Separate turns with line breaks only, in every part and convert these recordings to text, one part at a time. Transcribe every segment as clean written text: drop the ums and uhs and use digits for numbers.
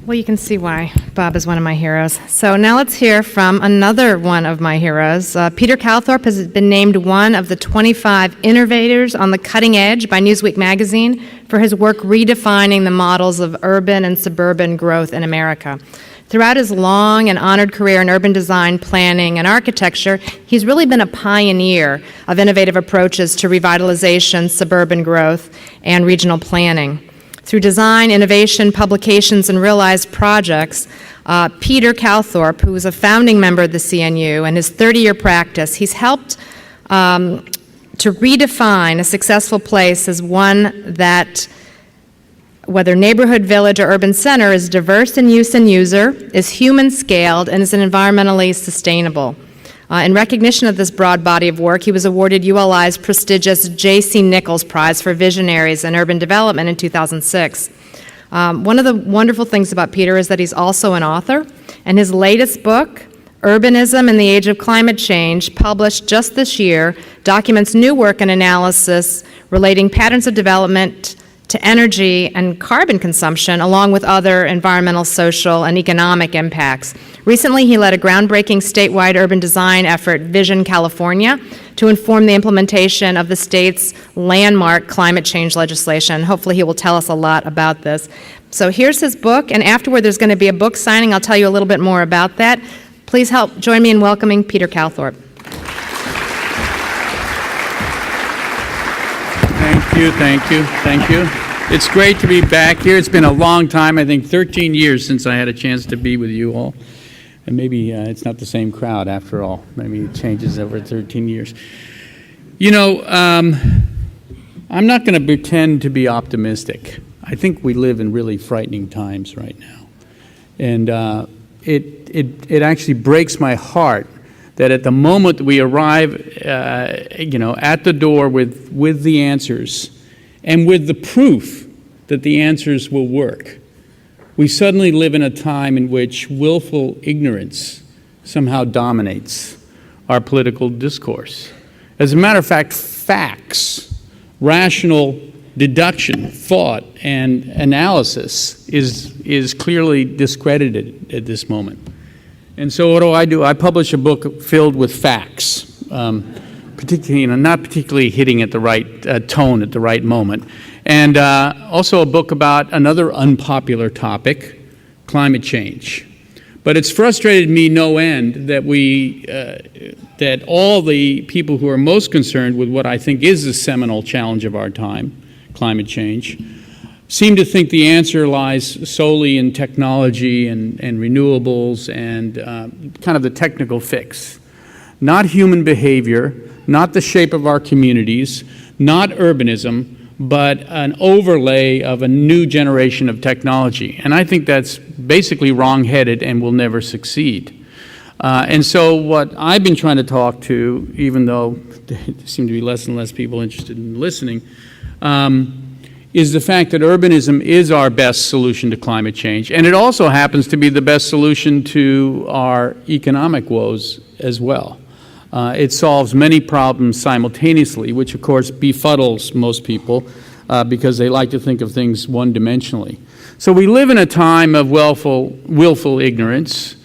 Well, you can see why Bob is one of my heroes. So now let's hear from another one of my heroes. Peter Calthorpe has been named one of the 25 innovators on the cutting edge by Newsweek magazine for his work redefining the models of urban and suburban growth in America. Throughout his long and honored career in urban design, planning, and architecture, he's really been a pioneer of innovative approaches to revitalization, suburban growth, and regional planning. Through design, innovation, publications, and realized projects, Peter Calthorpe, who is a founding member of the CNU, and his 30-year practice, he's helped to redefine a successful place as one that, whether neighborhood, village, or urban center, is diverse in use and user, is human-scaled, and is environmentally sustainable. In recognition of this broad body of work, he was awarded ULI's prestigious J.C. Nichols Prize for Visionaries in Urban Development in 2006. One of the wonderful things about Peter is that he's also an author, and his latest book, Urbanism in the Age of Climate Change, published just this year, documents new work and analysis relating patterns of development to energy and carbon consumption, along with other environmental, social, and economic impacts. Recently, he led a groundbreaking statewide urban design effort, Vision California, to inform the implementation of the state's landmark climate change legislation. Hopefully, he will tell us a lot about this. So here's his book, and afterward, there's going to be a book signing. I'll tell you a little bit more about that. Please join me in welcoming Peter Calthorpe.
Thank you. It's great to be back here. It's been a long time, I think 13 years since I had a chance to be with you all. And maybe it's not the same crowd after all. Maybe it changes over 13 years. You know, I'm not going to pretend to be optimistic. I think we live in really frightening times right now. And it actually breaks my heart that at the moment we arrive, at the door with the answers and with the proof that the answers will work, we suddenly live in a time in which willful ignorance somehow dominates our political discourse. As a matter of fact, facts, rational deduction, thought, and analysis is clearly discredited at this moment. And so what do? I publish a book filled with facts, particularly, not particularly hitting at the right tone at the right moment, and also a book about another unpopular topic, climate change. But it's frustrated me no end that that all the people who are most concerned with what I think is the seminal challenge of our time, climate change, seem to think the answer lies solely in technology and renewables and kind of the technical fix. Not human behavior, not the shape of our communities, not urbanism, but an overlay of a new generation of technology. And I think that's basically wrong-headed and will never succeed. And so what I've been trying to talk to, even though there seem to be less and less people interested in listening, is the fact that urbanism is our best solution to climate change, and it also happens to be the best solution to our economic woes as well. It solves many problems simultaneously, which of course befuddles most people because they like to think of things one-dimensionally. So we live in a time of willful ignorance,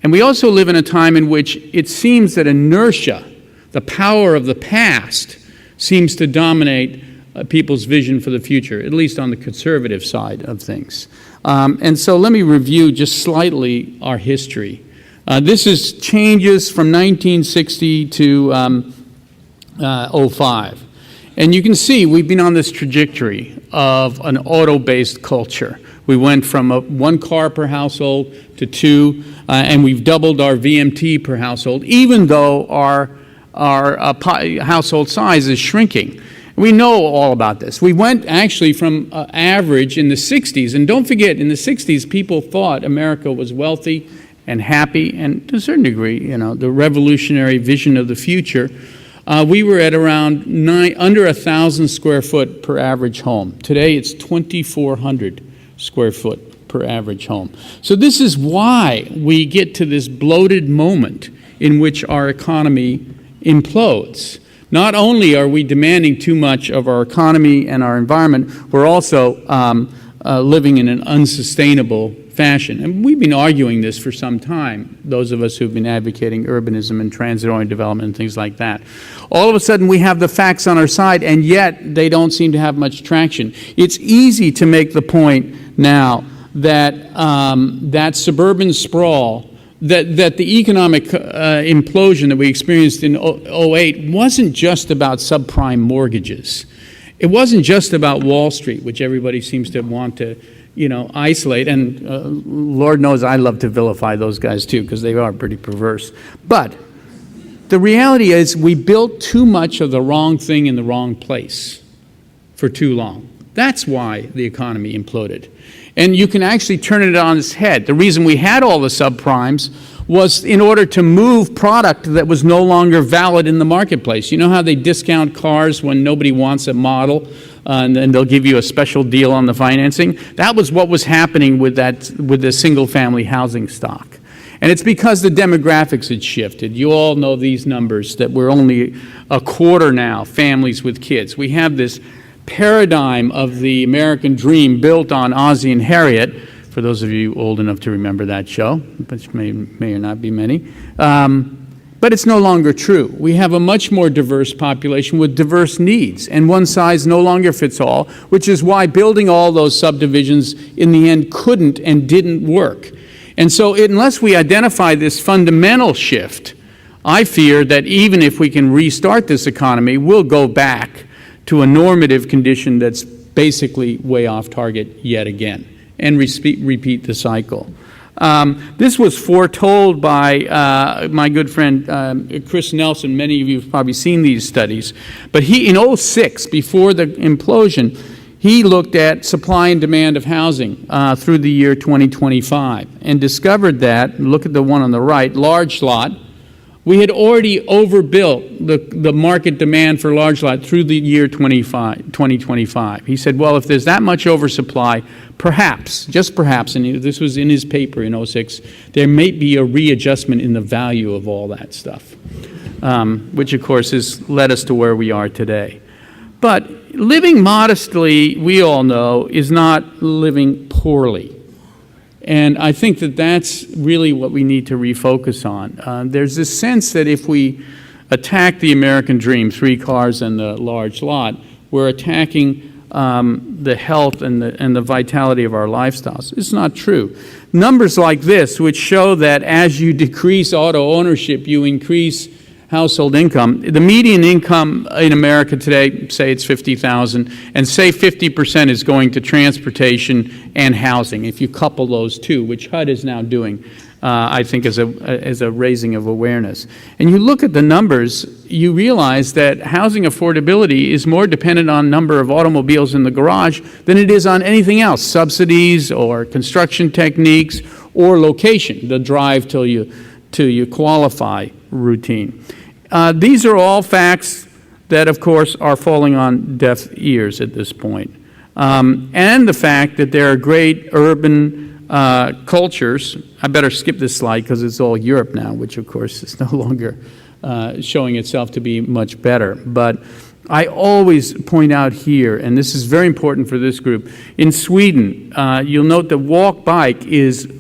and we also live in a time in which it seems that inertia, the power of the past, seems to dominate people's vision for the future, at least on the conservative side of things. And so let me review just slightly our history. This is changes from 1960 to 05. And you can see we've been on this trajectory of an auto-based culture. We went from one car per household to two, and we've doubled our VMT per household, even though our household size is shrinking. We know all about this. We went actually from average in the 60s, and don't forget, in the 60s, people thought America was wealthy and happy, and to a certain degree, the revolutionary vision of the future. We were at around under 1,000 square foot per average home. Today, it's 2,400 square foot per average home. So this is why we get to this bloated moment in which our economy implodes. Not only are we demanding too much of our economy and our environment, we're also living in an unsustainable fashion. And we've been arguing this for some time, those of us who've been advocating urbanism and transit-oriented development and things like that. All of a sudden, we have the facts on our side, and yet they don't seem to have much traction. It's easy to make the point now that that suburban sprawl, that the economic implosion that we experienced in '08 wasn't just about subprime mortgages. It wasn't just about Wall Street, which everybody seems to want to, isolate. And Lord knows I love to vilify those guys too, because they are pretty perverse. But the reality is we built too much of the wrong thing in the wrong place for too long. That's why the economy imploded. And you can actually turn it on its head. The reason we had all the subprimes was in order to move product that was no longer valid in the marketplace. You know how they discount cars when nobody wants a model, and then they'll give you a special deal on the financing? That was what was happening with the single-family housing stock. And it's because the demographics had shifted. You all know these numbers, that we're only a quarter now families with kids. We have this paradigm of the American dream built on Ozzie and Harriet, for those of you old enough to remember that show, which may or not be many. But it's no longer true. We have a much more diverse population with diverse needs, and one size no longer fits all, which is why building all those subdivisions in the end couldn't and didn't work. And so unless we identify this fundamental shift, I fear that even if we can restart this economy, we'll go back to a normative condition that's basically way off target yet again, and repeat the cycle. This was foretold by my good friend Chris Nelson. Many of you have probably seen these studies. But he, in '06, before the implosion, he looked at supply and demand of housing through the year 2025 and discovered that, look at the one on the right, large lot, we had already overbuilt the market demand for large lot through the year 2025. He said, well, if there's that much oversupply, perhaps, just perhaps, and this was in his paper in '06, there may be a readjustment in the value of all that stuff, which, of course, has led us to where we are today. But living modestly, we all know, is not living poorly. And I think that that's really what we need to refocus on. There's this sense that if we attack the American dream, 3 cars and the large lot, we're attacking the health and the vitality of our lifestyles. It's not true. Numbers like this, which show that as you decrease auto ownership, you increase household income. The median income in America today, say it's $50,000, and say 50% is going to transportation and housing, if you couple those two, which HUD is now doing, I think, as a raising of awareness. And you look at the numbers, you realize that housing affordability is more dependent on number of automobiles in the garage than it is on anything else, subsidies or construction techniques or location, the drive till you qualify routine. These are all facts that, of course, are falling on deaf ears at this point. And the fact that there are great urban cultures. I better skip this slide because it's all Europe now, which, of course, is no longer showing itself to be much better. But I always point out here, and this is very important for this group, in Sweden, you'll note that walk-bike is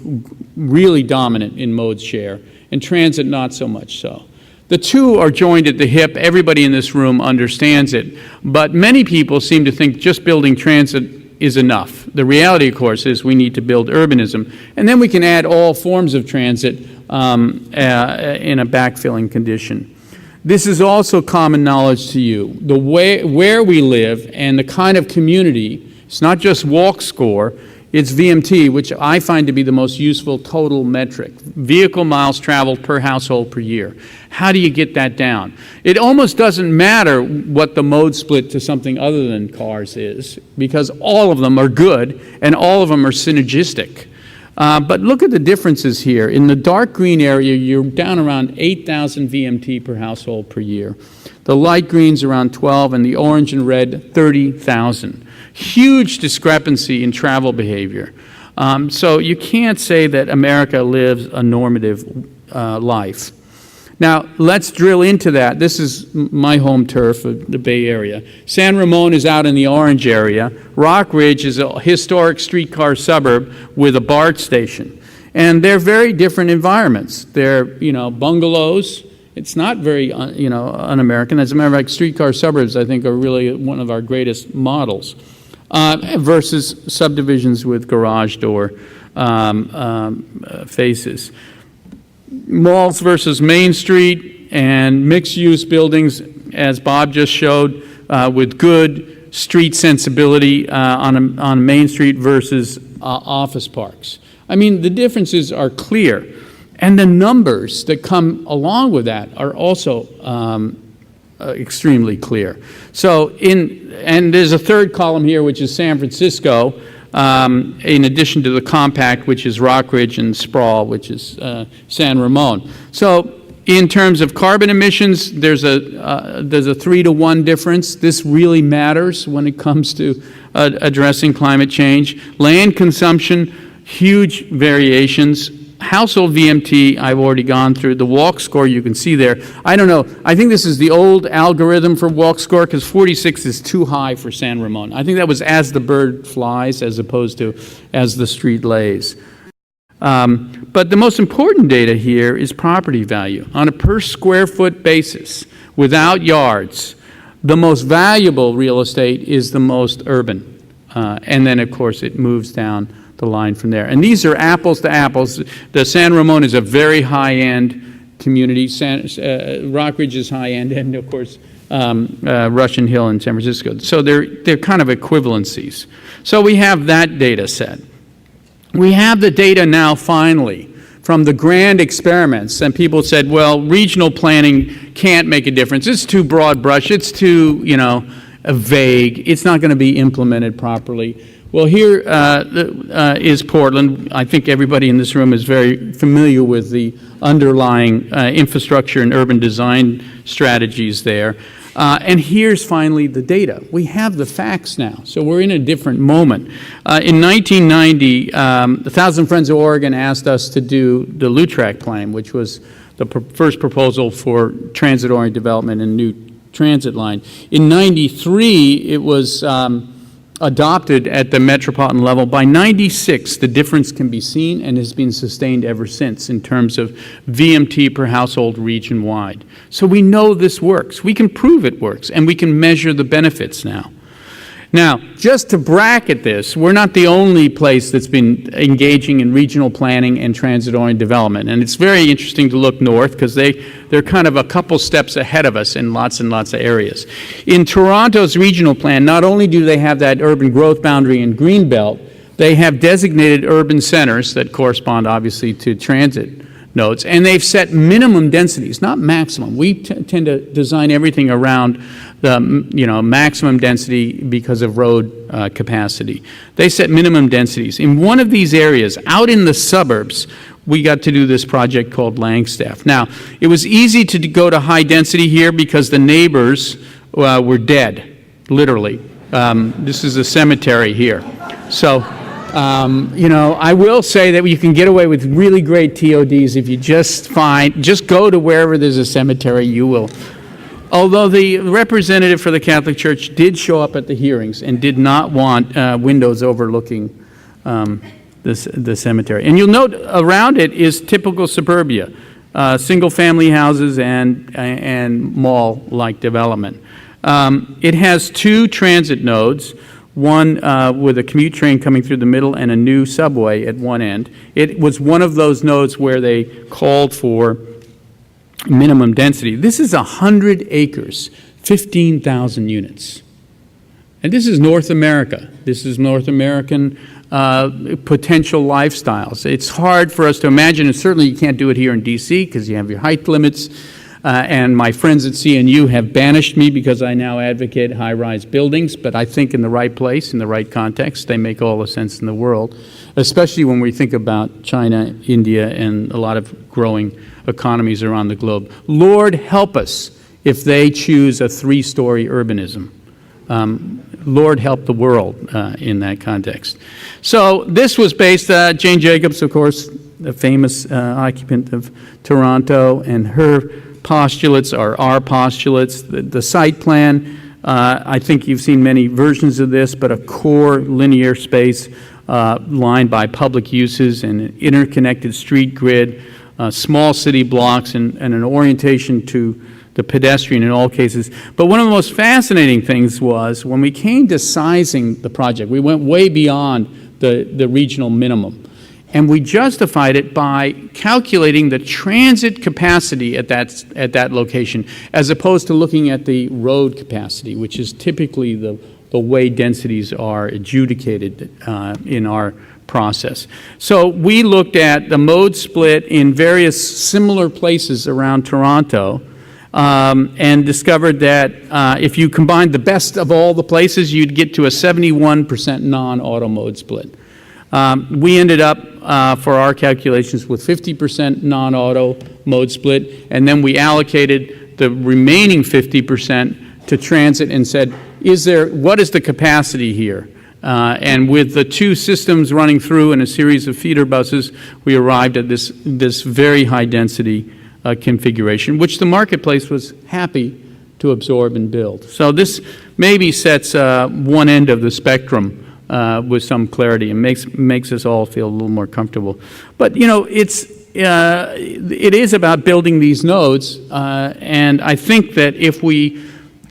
really dominant in mode share, and transit not so much so. The two are joined at the hip. Everybody in this room understands it. But many people seem to think just building transit is enough. The reality, of course, is we need to build urbanism. And then we can add all forms of transit in a backfilling condition. This is also common knowledge to you. The way, where we live and the kind of community, it's not just walk score, it's VMT, which I find to be the most useful total metric. Vehicle miles traveled per household per year. How do you get that down? It almost doesn't matter what the mode split to something other than cars is, because all of them are good and all of them are synergistic. But look at the differences here. In the dark green area, you're down around 8,000 VMT per household per year. The light green's around 12, and the orange and red, 30,000. Huge discrepancy in travel behavior. So you can't say that America lives a normative life. Now, let's drill into that. This is my home turf of the Bay Area. San Ramon is out in the orange area. Rock Ridge is a historic streetcar suburb with a BART station. And they're very different environments. They're, bungalows. It's not very, un-American. As a matter of fact, streetcar suburbs, I think, are really one of our greatest models, versus subdivisions with garage door faces. Malls versus Main Street, and mixed-use buildings, as Bob just showed, with good street sensibility on Main Street versus office parks. I mean, the differences are clear, and the numbers that come along with that are also extremely clear. So, and there's a third column here, which is San Francisco, in addition to the compact, which is Rock Ridge, and sprawl, which is San Ramon. So in terms of carbon emissions, there's a 3-to-1 difference. This really matters when it comes to addressing climate change. Land consumption, huge variations. Household VMT, I've already gone through. The walk score, you can see there. I don't know. I think this is the old algorithm for walk score, because 46 is too high for San Ramon. I think that was as the bird flies as opposed to as the street lays. But the most important data here is property value. On a per square foot basis, without yards, the most valuable real estate is the most urban. And then, of course, it moves down the line from there. And these are apples to apples. The San Ramon is a very high-end community. Rock Ridge is high-end, and of course, Russian Hill in San Francisco. So they're kind of equivalencies. So we have that data set. We have the data now, finally, from the grand experiments. And people said, well, regional planning can't make a difference. It's too broad brush. It's too, vague. It's not going to be implemented properly. Well, here is Portland. I think everybody in this room is very familiar with the underlying infrastructure and urban design strategies there. And here's finally the data. We have the facts now, so we're in a different moment. In 1990, the Thousand Friends of Oregon asked us to do the LUTRAC plan, which was the first proposal for transit-oriented development and new transit line. In 93, it was adopted at the metropolitan level. By 96, the difference can be seen and has been sustained ever since in terms of VMT per household region-wide. So we know this works. We can prove it works, and we can measure the benefits now. Now, just to bracket this, we're not the only place that's been engaging in regional planning and transit-oriented development. And it's very interesting to look north, because they're kind of a couple steps ahead of us in lots and lots of areas. In Toronto's regional plan, not only do they have that urban growth boundary in Greenbelt, they have designated urban centers that correspond, obviously, to transit nodes. And they've set minimum densities, not maximum. We tend to design everything around the maximum density because of road capacity. They set minimum densities. In one of these areas, out in the suburbs, we got to do this project called Langstaff. Now, it was easy to go to high density here because the neighbors were dead, literally. This is a cemetery here. So, I will say that you can get away with really great TODs if you just go to wherever there's a cemetery, you will. Although the representative for the Catholic Church did show up at the hearings and did not want windows overlooking the cemetery. And you'll note around it is typical suburbia, single-family houses and mall-like development. It has 2 transit nodes, one with a commute train coming through the middle and a new subway at one end. It was one of those nodes where they called for minimum density. This is 100 acres, 15,000 units. And this is North America. This is North American potential lifestyles. It's hard for us to imagine, and certainly you can't do it here in D.C. because you have your height limits. And my friends at CNU have banished me because I now advocate high-rise buildings, but I think in the right place, in the right context, they make all the sense in the world, especially when we think about China, India, and a lot of growing economies around the globe. Lord help us if they choose a 3-story urbanism. Lord help the world in that context. So this was based, Jane Jacobs, of course, the famous occupant of Toronto, and her postulates are our postulates. The site plan, I think you've seen many versions of this, but a core linear space lined by public uses and an interconnected street grid, small city blocks, and an orientation to the pedestrian in all cases. But one of the most fascinating things was when we came to sizing the project, we went way beyond the regional minimum. And we justified it by calculating the transit capacity at that location, as opposed to looking at the road capacity, which is typically the way densities are adjudicated in our process. So we looked at the mode split in various similar places around Toronto, and discovered that if you combined the best of all the places, you'd get to a 71% non-auto mode split. We ended up, for our calculations, with 50% non-auto mode split, and then we allocated the remaining 50% to transit and said, what is the capacity here? And with the two systems running through and a series of feeder buses, we arrived at this very high density configuration, which the marketplace was happy to absorb and build. So this maybe sets one end of the spectrum with some clarity and makes us all feel a little more comfortable. But it is about building these nodes, and I think that if we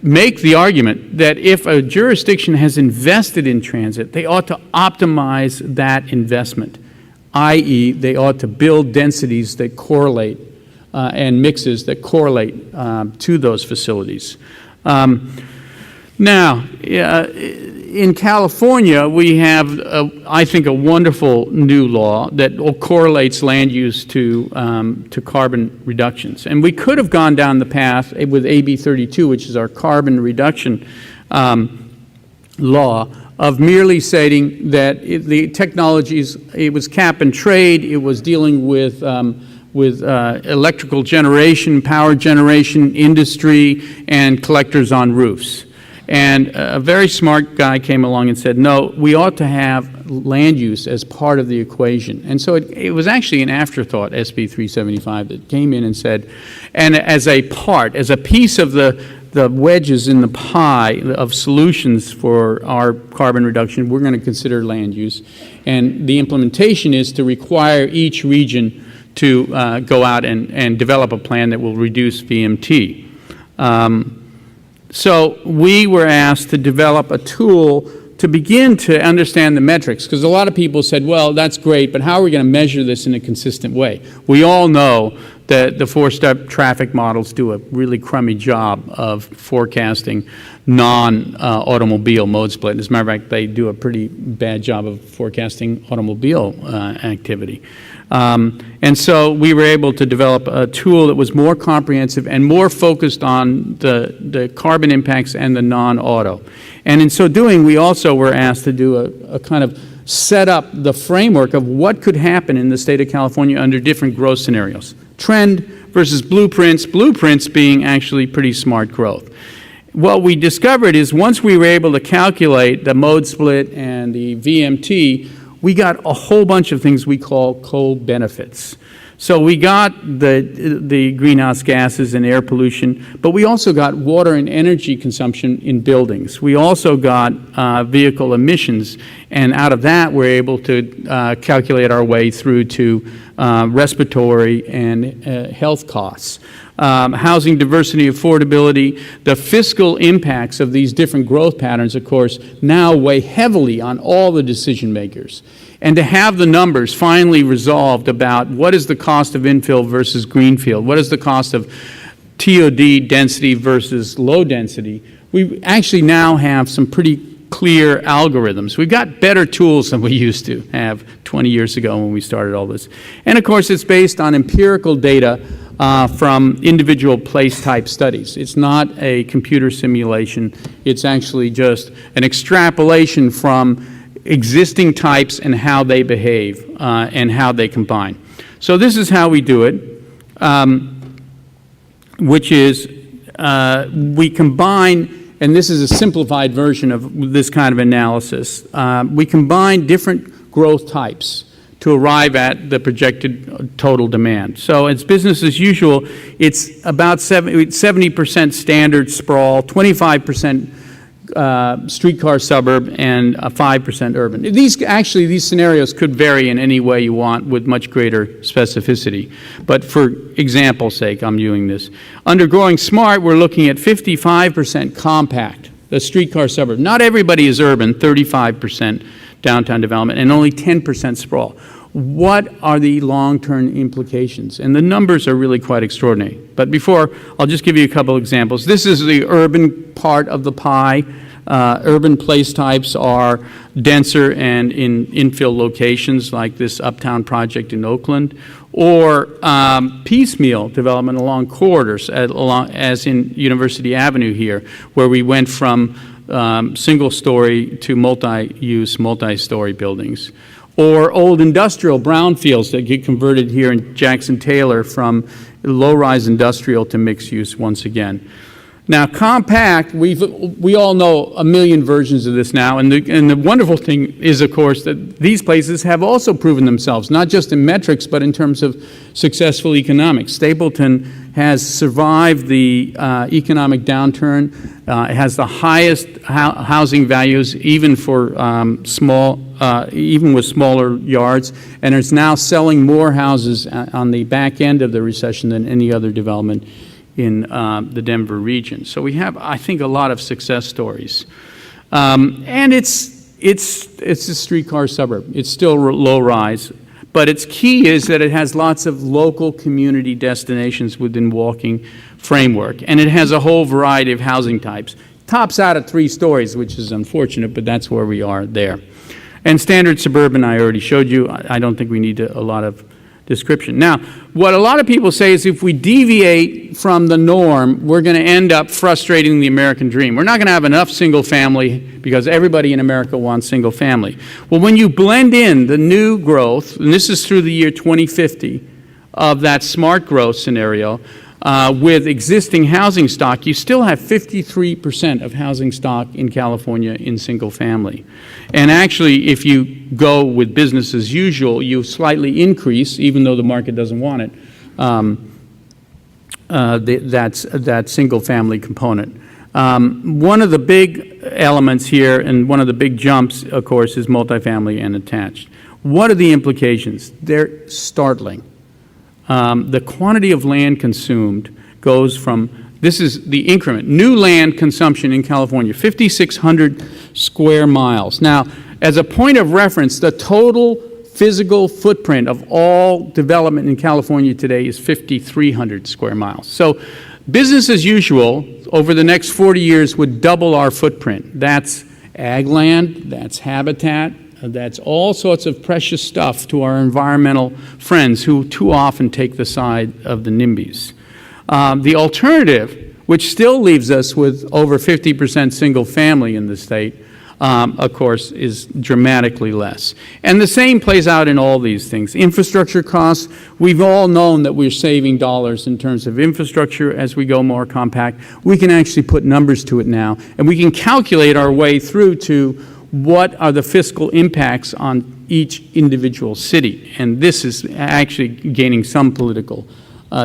make the argument that if a jurisdiction has invested in transit, they ought to optimize that investment, i.e. they ought to build densities that correlate and mixes that correlate to those facilities. Now, in California, we have, I think, a wonderful new law that correlates land use to carbon reductions. And we could have gone down the path with AB 32, which is our carbon reduction law, of merely stating that the technologies, it was cap and trade, it was dealing with electrical generation, power generation, industry, and collectors on roofs. And a very smart guy came along and said, no, we ought to have land use as part of the equation. And so it was actually an afterthought, SB 375, that came in and said, and as a piece of the wedges in the pie of solutions for our carbon reduction, we're going to consider land use. And the implementation is to require each region to go out and develop a plan that will reduce VMT. So we were asked to develop a tool to begin to understand the metrics, because a lot of people said, well, that's great, but how are we going to measure this in a consistent way? We all know that the four-step traffic models do a really crummy job of forecasting non-automobile mode split. As a matter of fact, they do a pretty bad job of forecasting automobile activity. And so we were able to develop a tool that was more comprehensive and more focused on the carbon impacts and the non-auto. And in so doing, we also were asked to do a kind of set up the framework of what could happen in the state of California under different growth scenarios. Trend versus blueprints being actually pretty smart growth. What we discovered is once we were able to calculate the mode split and the VMT, we got a whole bunch of things we call co-benefits. So we got the greenhouse gases and air pollution, but we also got water and energy consumption in buildings. We also got vehicle emissions, and out of that we're able to calculate our way through to respiratory and health costs. Housing diversity, affordability, the fiscal impacts of these different growth patterns, of course, now weigh heavily on all the decision makers. And to have the numbers finally resolved about what is the cost of infill versus greenfield, what is the cost of TOD density versus low density, we actually now have some pretty clear algorithms. We've got better tools than we used to have 20 years ago when we started all this. And of course, it's based on empirical data from individual place type studies. It's not a computer simulation. It's actually just an extrapolation from existing types and how they behave and how they combine. So this is how we do it, which is we combine, and this is a simplified version of this kind of analysis, we combine different growth types to arrive at the projected total demand. So it's business as usual. It's about 70% standard sprawl, 25% streetcar suburb, and 5% urban. These scenarios could vary in any way you want with much greater specificity. But for example's sake, I'm doing this. Under Growing Smart, we're looking at 55% compact, the streetcar suburb. Not everybody is urban, 35% downtown development, and only 10% sprawl. What are the long-term implications? And the numbers are really quite extraordinary. But before, I'll just give you a couple examples. This is the urban part of the pie. Urban place types are denser and in infill locations like this Uptown project in Oakland, or piecemeal development along corridors, as in University Avenue here, where we went from single-story to multi-use, multi-story buildings. Or old industrial brownfields that get converted here in Jackson-Taylor from low-rise industrial to mixed use once again. Now, compact, we all know a million versions of this now, and the wonderful thing is, of course, that these places have also proven themselves, not just in metrics, but in terms of successful economics. Stapleton has survived the economic downturn. It has the highest housing values, even for even with smaller yards, and is now selling more houses on the back end of the recession than any other development in the Denver region. So we have, I think, a lot of success stories. And it's a streetcar suburb. It's still low rise, but its key is that it has lots of local community destinations within walking framework, and it has a whole variety of housing types. Tops out at 3 stories, which is unfortunate, but that's where we are there. And standard suburban, I already showed you. I don't think we need a lot of description. Now, what a lot of people say is if we deviate from the norm, we're going to end up frustrating the American dream. We're not going to have enough single family because everybody in America wants single family. Well, when you blend in the new growth, and this is through the year 2050, of that smart growth scenario, with existing housing stock, you still have 53% of housing stock in California in single family. And actually, if you go with business as usual, you slightly increase, even though the market doesn't want it, that single family component. One of the big elements here, and one of the big jumps, of course, is multifamily and attached. What are the implications? They're startling. The quantity of land consumed goes from, this is the increment, new land consumption in California, 5,600 square miles. Now, as a point of reference, the total physical footprint of all development in California today is 5,300 square miles. So business as usual over the next 40 years would double our footprint. That's ag land, that's habitat, that's all sorts of precious stuff to our environmental friends who too often take the side of the NIMBYs. The alternative, which still leaves us with over 50% single family in the state, of course, is dramatically less. And the same plays out in all these things. Infrastructure costs, we've all known that we're saving dollars in terms of infrastructure as we go more compact. We can actually put numbers to it now, and we can calculate our way through to what are the fiscal impacts on each individual city. And this is actually gaining some political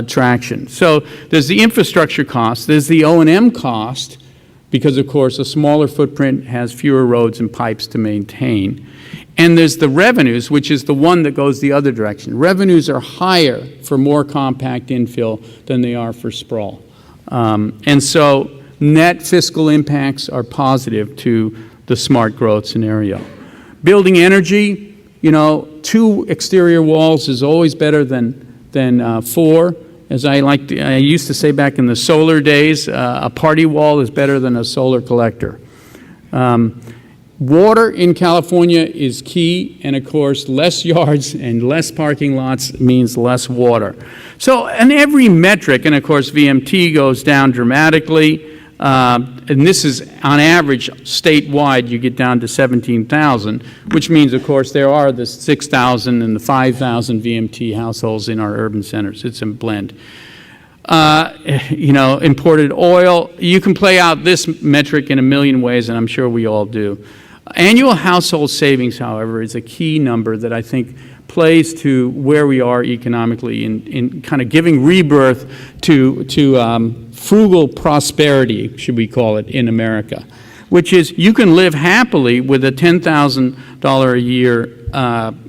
traction. So there's the infrastructure cost, there's the O&M cost, because of course a smaller footprint has fewer roads and pipes to maintain. And there's the revenues, which is the one that goes the other direction. Revenues are higher for more compact infill than they are for sprawl. And so net fiscal impacts are positive to the smart growth scenario. Building energy, 2 exterior walls is always better than 4. As I used to say back in the solar days, a party wall is better than a solar collector. Water in California is key, and of course, less yards and less parking lots means less water. So, in every metric, and of course, VMT goes down dramatically. And this is, on average, statewide, you get down to 17,000, which means, of course, there are the 6,000 and the 5,000 VMT households in our urban centers. It's a blend. Imported oil, you can play out this metric in a million ways, and I'm sure we all do. Annual household savings, however, is a key number that I think plays to where we are economically in kind of giving rebirth to frugal prosperity, should we call it, in America, which is you can live happily with a $10,000 a year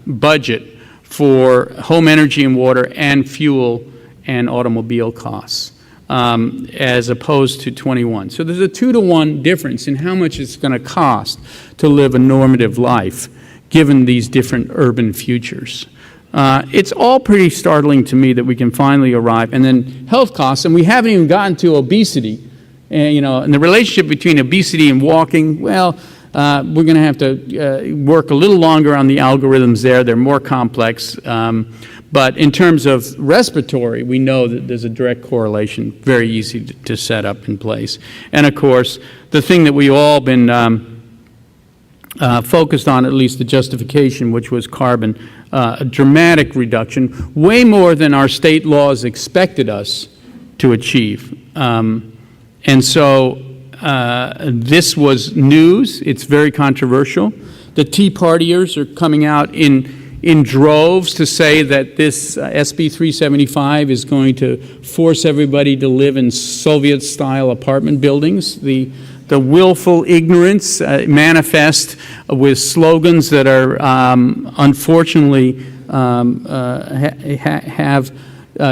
budget for home energy and water and fuel and automobile costs, as opposed to 21. So there's a 2-to-1 difference in how much it's going to cost to live a normative life, given these different urban futures. It's all pretty startling to me that we can finally arrive. And then health costs, and we haven't even gotten to obesity. And the relationship between obesity and walking, well, we're going to have to work a little longer on the algorithms there. They're more complex. But in terms of respiratory, we know that there's a direct correlation, very easy to set up in place. And of course, the thing that we've all been focused on, at least the justification, which was carbon, a dramatic reduction, way more than our state laws expected us to achieve. And so this was news. It's very controversial. The Tea Partiers are coming out in droves to say that this SB 375 is going to force everybody to live in Soviet-style apartment buildings. The willful ignorance manifest with slogans that are unfortunately have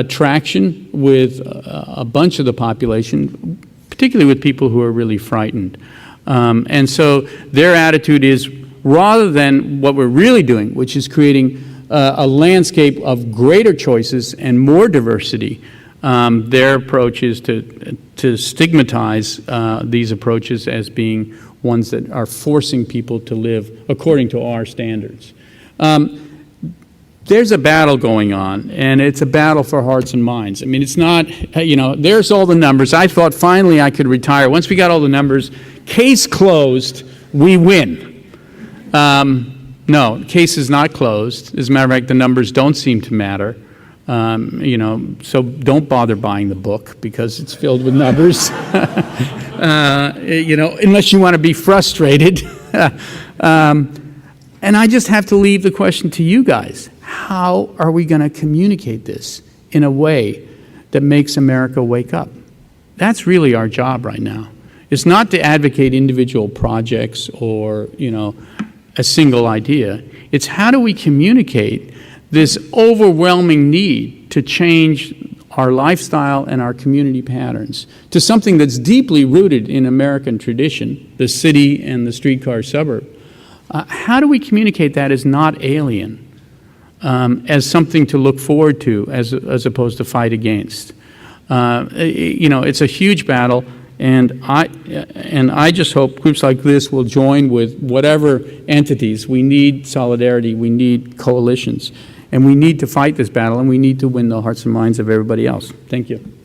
traction with a bunch of the population, particularly with people who are really frightened. And so their attitude is, rather than what we're really doing, which is creating a landscape of greater choices and more diversity, their approach is to stigmatize these approaches as being ones that are forcing people to live according to our standards. There's a battle going on, and it's a battle for hearts and minds. I mean, it's not, there's all the numbers. I thought finally I could retire. Once we got all the numbers, case closed, we win. No, case is not closed. As a matter of fact, the numbers don't seem to matter. So don't bother buying the book because it's filled with numbers. Unless you want to be frustrated. And I just have to leave the question to you guys. How are we going to communicate this in a way that makes America wake up? That's really our job right now. It's not to advocate individual projects or, a single idea. It's how do we communicate this overwhelming need to change our lifestyle and our community patterns to something that's deeply rooted in American tradition, the city and the streetcar suburb. How do we communicate that as not alien, as something to look forward to as opposed to fight against? It's a huge battle, and I just hope groups like this will join with whatever entities. We need solidarity, we need coalitions, and we need to fight this battle, and we need to win the hearts and minds of everybody else. Thank you.